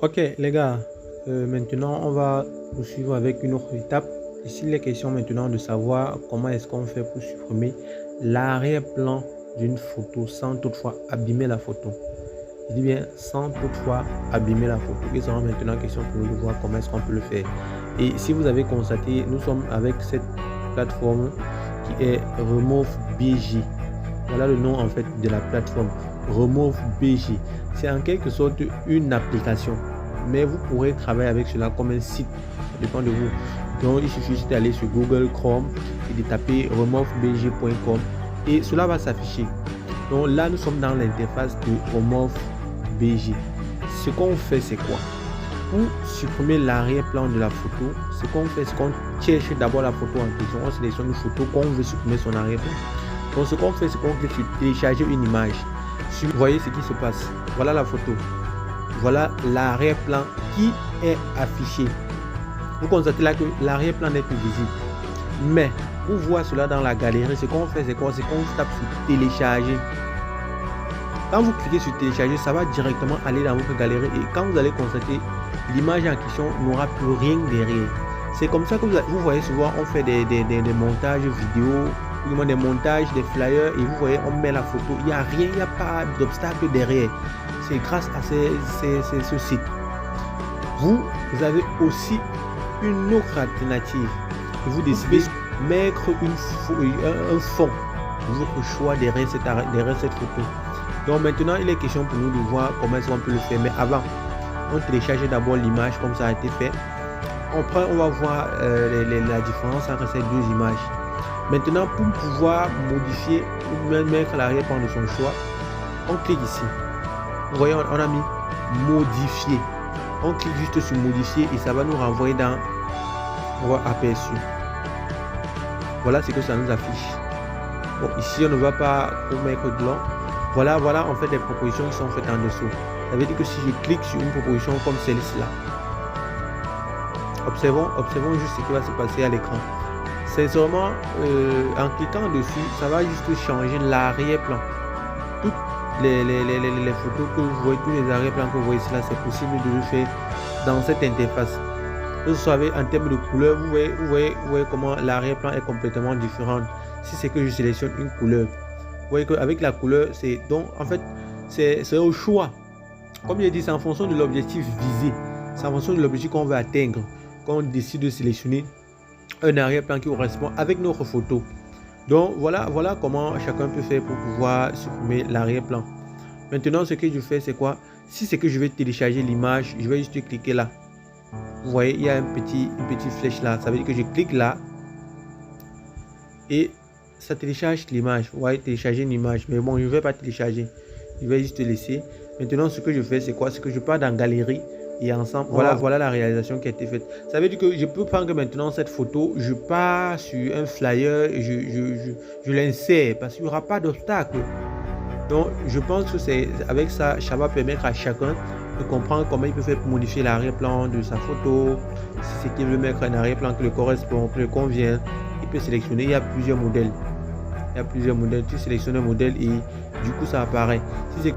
Ok les gars, maintenant on va poursuivre avec une autre étape. Ici il est question maintenant de savoir comment est-ce qu'on fait pour supprimer l'arrière-plan d'une photo sans toutefois abîmer la photo. Je dis bien sans toutefois abîmer la photo. Il sera maintenant question pour nous de voir comment est-ce qu'on peut le faire. Et si vous avez constaté, nous sommes avec cette plateforme qui est Remove BG. Voilà le nom en fait de la plateforme Remove BG. C'est en quelque sorte une application, mais vous pourrez travailler avec cela comme un site. Ça dépend de vous. Donc il suffit juste d'aller sur Google Chrome et de taper removebg.com et cela va s'afficher. Donc là nous sommes dans l'interface de Remove BG. Ce qu'on fait c'est quoi? Pour supprimer l'arrière-plan de la photo, ce qu'on fait, c'est qu'on cherche d'abord la photo en question. On sélectionne une photo qu'on veut supprimer son arrière-plan. Donc ce qu'on fait, c'est qu'on clique sur télécharger une image. Vous voyez ce qui se passe. Voilà la photo. Voilà l'arrière-plan qui est affiché. Vous constatez là que l'arrière-plan n'est plus visible. Mais pour voir cela dans la galerie, ce qu'on fait, c'est quoi? C'est qu'on tape sur télécharger. Quand vous cliquez sur télécharger, ça va directement aller dans votre galerie et quand vous allez constater, l'image en question n'aura plus rien derrière. C'est comme ça que vous voyez souvent on fait des montages vidéo, des montages, des flyers et vous voyez on met la photo, il n'y a rien, il n'y a pas d'obstacle derrière. C'est grâce à ce site. Vous avez aussi une autre alternative. Vous décidez de mettre un fond, votre choix derrière cette photo. Donc maintenant, il est question pour nous de voir comment est-ce qu'on peut le faire. Mais avant, on télécharge d'abord l'image comme ça a été fait. Après, on va voir la différence entre ces deux images. Maintenant, pour pouvoir modifier ou même mettre l'arrière-plan de son choix, on clique ici. Vous voyez, on a mis modifier. On clique juste sur modifier et ça va nous renvoyer dans aperçu. Voilà ce que ça nous affiche. Bon, ici, on ne va pas mettre de long. Voilà en fait des propositions qui sont faites en dessous. Ça veut dire que si je clique sur une proposition comme celle-ci là, observons juste ce qui va se passer à l'écran. Sincèrement, en cliquant dessus, ça va juste changer l'arrière-plan. Toutes les photos que vous voyez, tous les arrière-plans que vous voyez ici là, c'est possible de le faire dans cette interface. Que ce soit en termes de couleur, vous voyez comment l'arrière-plan est complètement différent. Si c'est que je sélectionne une couleur, vous voyez qu'avec la couleur, c'est donc en fait c'est au choix. Comme je l'ai dit, c'est en fonction de l'objectif visé. C'est en fonction de l'objectif qu'on veut atteindre. Quand on décide de sélectionner un arrière-plan qui correspond avec notre photo. Donc voilà comment chacun peut faire pour pouvoir supprimer l'arrière-plan. Maintenant, ce que je fais, c'est quoi? Si c'est que je vais télécharger l'image, je vais juste cliquer là. Vous voyez, il y a une petite flèche là. Ça veut dire que je clique là. Et ça télécharge l'image. Vous voyez, télécharger une image. Mais bon, je ne vais pas télécharger. Je vais juste laisser. Maintenant, ce que je fais, c'est quoi? C'est que je pars dans galerie et ensemble. Voilà la réalisation qui a été faite. Ça veut dire que je peux prendre maintenant cette photo. Je pars sur un flyer. Je l'insère parce qu'il n'y aura pas d'obstacle. Donc, je pense que c'est avec ça, ça va permettre à chacun de comprendre comment il peut faire pour modifier l'arrière-plan de sa photo. Si c'est qu'il veut mettre un arrière-plan qui le correspond, qui le convient, il peut sélectionner. Il y a plusieurs modèles. Tu sélectionnes un modèle et du coup ça apparaît. Si c'est